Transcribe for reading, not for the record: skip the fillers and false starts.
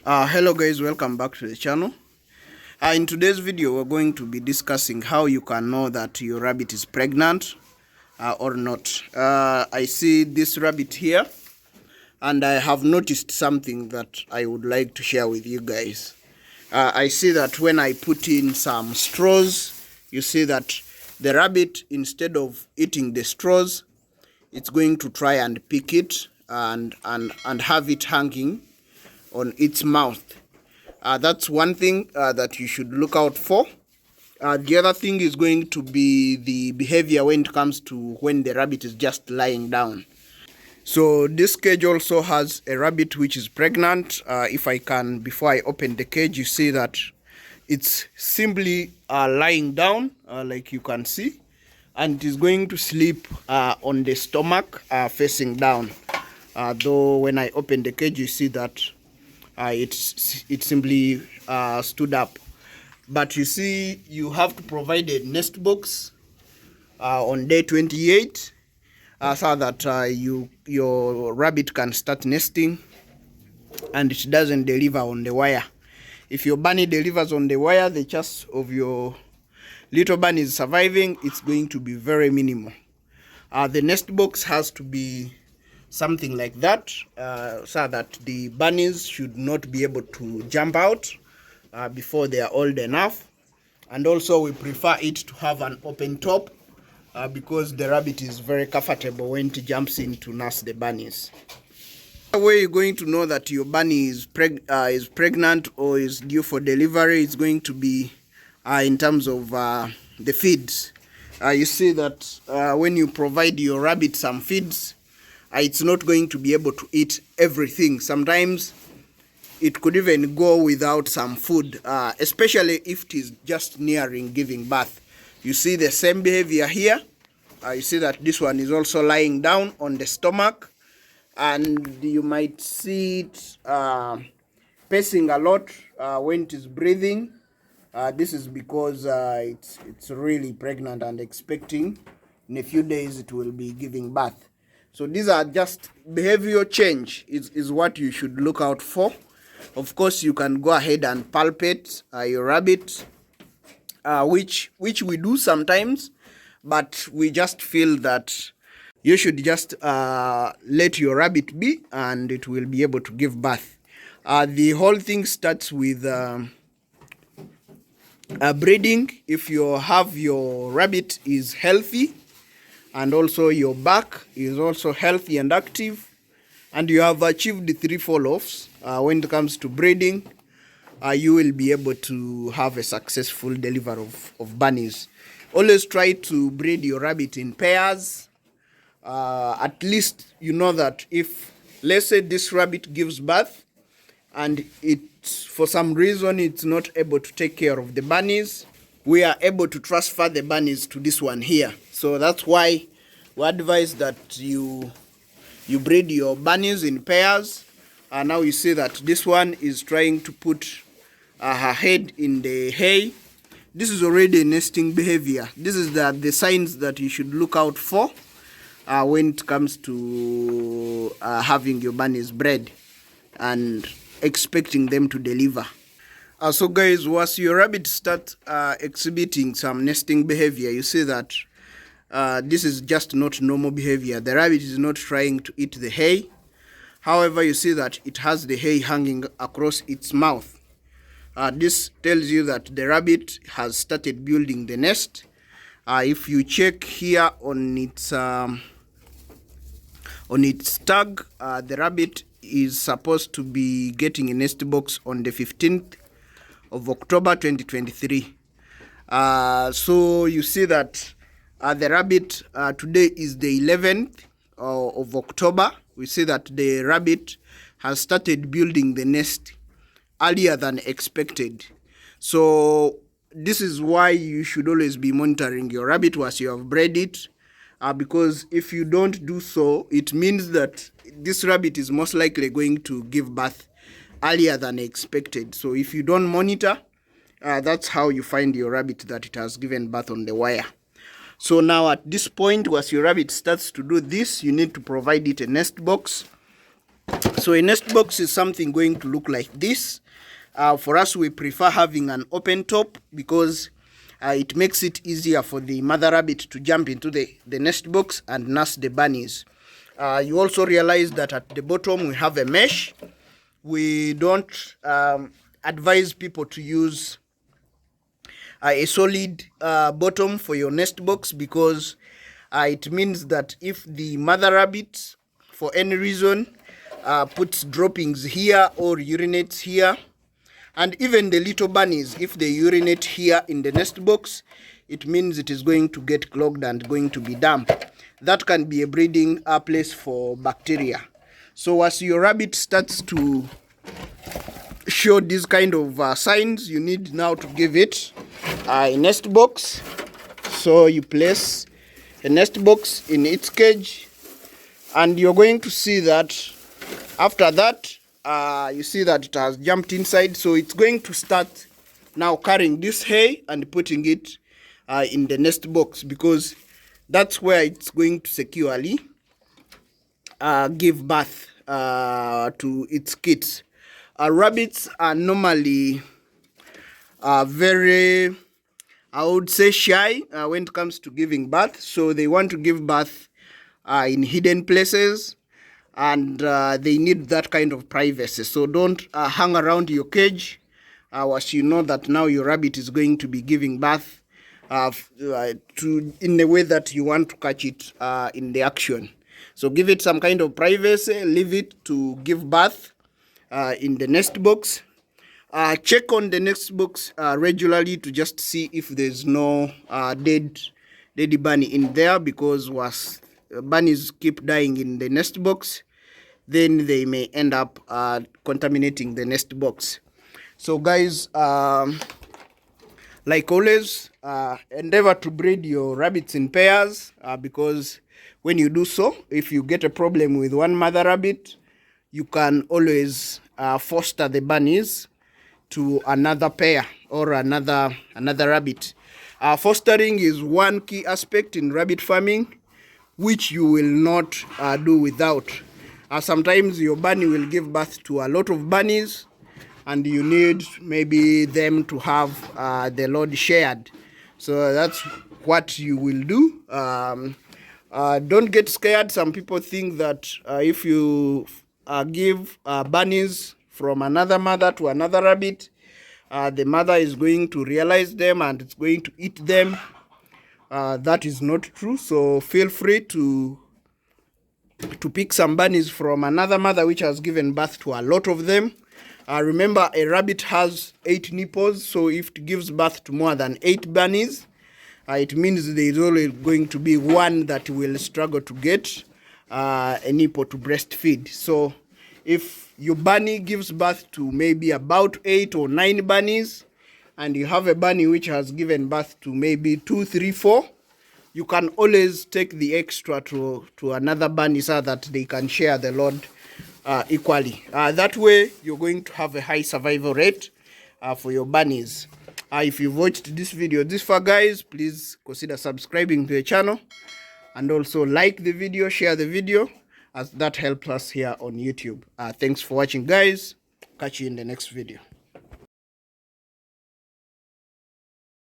Hello guys, welcome back to the channel. In today's video we're going to be discussing how you can know that your rabbit is pregnant or not. I see this rabbit here and I have noticed something that I would like to share with you guys. I see that when I put in some straws, you see that the rabbit, instead of eating the straws, it's going to try and pick it and have it hanging on its mouth. That's one thing that you should look out for. The other thing is going to be the behavior when it comes to when the rabbit is just lying down. So this cage also has a rabbit which is pregnant. If I can, before I open the cage, you see that it's simply lying down, like you can see, and it is going to sleep on the stomach facing down. Though when I open the cage, you see that it simply stood up. But you see, you have to provide a nest box on day 28 so that your rabbit can start nesting and it doesn't deliver on the wire. If your bunny delivers on the wire, the chance of your little bunny surviving, it's going to be very minimal. The nest box has to be something like that, so that the bunnies should not be able to jump out before they are old enough. And also we prefer it to have an open top because the rabbit is very comfortable when it jumps in to nurse the bunnies. The way you're going to know that your bunny is pregnant or is due for delivery is going to be in terms of the feeds. You see that when you provide your rabbit some feeds, it's not going to be able to eat everything. Sometimes it could even go without some food, especially if it is just nearing giving birth. You see the same behavior here. You see that this one is also lying down on the stomach, and you might see it pacing a lot when it is breathing. This is because it's really pregnant and expecting in a few days it will be giving birth. So these are just behavioral change is what you should look out for. Of course, you can go ahead and palpate your rabbit, which we do sometimes, but we just feel that you should just let your rabbit be and it will be able to give birth. The whole thing starts with breeding. If your rabbit is healthy, and also your back is also healthy and active, and you have achieved 3 fall-offs when it comes to breeding, you will be able to have a successful delivery of bunnies. Always try to breed your rabbit in pairs. At least you know that if, let's say, this rabbit gives birth and for some reason it's not able to take care of the bunnies, we are able to transfer the bunnies to this one here. So that's why we advise that you breed your bunnies in pairs. Now you see that this one is trying to put her head in the hay. This is already a nesting behavior. This is the signs that you should look out for when it comes to having your bunnies bred and expecting them to deliver. So guys, once your rabbit start exhibiting some nesting behavior, you see that this is just not normal behavior. The rabbit is not trying to eat the hay. However, you see that it has the hay hanging across its mouth. This tells you that the rabbit has started building the nest. If you check here on its tag, the rabbit is supposed to be getting a nest box on the 15th of October 2023. So you see that the rabbit, today is the 11th of October. We see that the rabbit has started building the nest earlier than expected. So this is why you should always be monitoring your rabbit once you have bred it, because if you don't do so, it means that this rabbit is most likely going to give birth earlier than expected. So if you don't monitor, that's how you find your rabbit that it has given birth on the wire. So now at this point, once your rabbit starts to do this, you need to provide it a nest box So a nest box is something going to look like this. For us, we prefer having an open top because it makes it easier for the mother rabbit to jump into the nest box and nurse the bunnies. You also realize that at the bottom we have a mesh. We don't advise people to use a solid bottom for your nest box because it means that if the mother rabbit, for any reason, puts droppings here or urinates here, and even the little bunnies, if they urinate here in the nest box, it means it is going to get clogged and going to be damp. That can be a breeding place for bacteria. So as your rabbit starts to show these kind of signs, you need now to give it a nest box. So you place a nest box in its cage, and you're going to see that after that you see that it has jumped inside. So it's going to start now carrying this hay and putting it in the nest box, because that's where it's going to securely give birth to its kids. Rabbits are normally very, I would say, shy when it comes to giving birth. So they want to give birth in hidden places, and they need that kind of privacy. So don't hang around your cage as you know that now your rabbit is going to be giving birth in the way that you want to catch it in the action. So give it some kind of privacy, leave it to give birth in the nest box. Check on the nest box regularly to just see if there's no dead bunny in there, because once bunnies keep dying in the nest box, then they may end up contaminating the nest box. So guys, like always, endeavor to breed your rabbits in pairs, because when you do so, if you get a problem with one mother rabbit, you can always foster the bunnies to another pair or another rabbit. Fostering is one key aspect in rabbit farming, which you will not do without. Sometimes your bunny will give birth to a lot of bunnies, and you need maybe them to have the load shared. So that's what you will do. Don't get scared. Some people think that if you give bunnies from another mother to another rabbit, the mother is going to realize them and it's going to eat them. That is not true. So feel free to pick some bunnies from another mother which has given birth to a lot of them. Remember, a rabbit has 8 nipples, so if it gives birth to more than 8 bunnies, it means there is only going to be one that will struggle to get a nipple to breastfeed. So if your bunny gives birth to maybe about 8 or 9 bunnies, and you have a bunny which has given birth to maybe 2, 3, 4, you can always take the extra to another bunny so that they can share the load equally. That way, you're going to have a high survival rate for your bunnies. If you've watched this video this far, guys, please consider subscribing to the channel, and also like the video, share the video, as that helps us here on YouTube. Thanks for watching, guys. Catch you in the next video.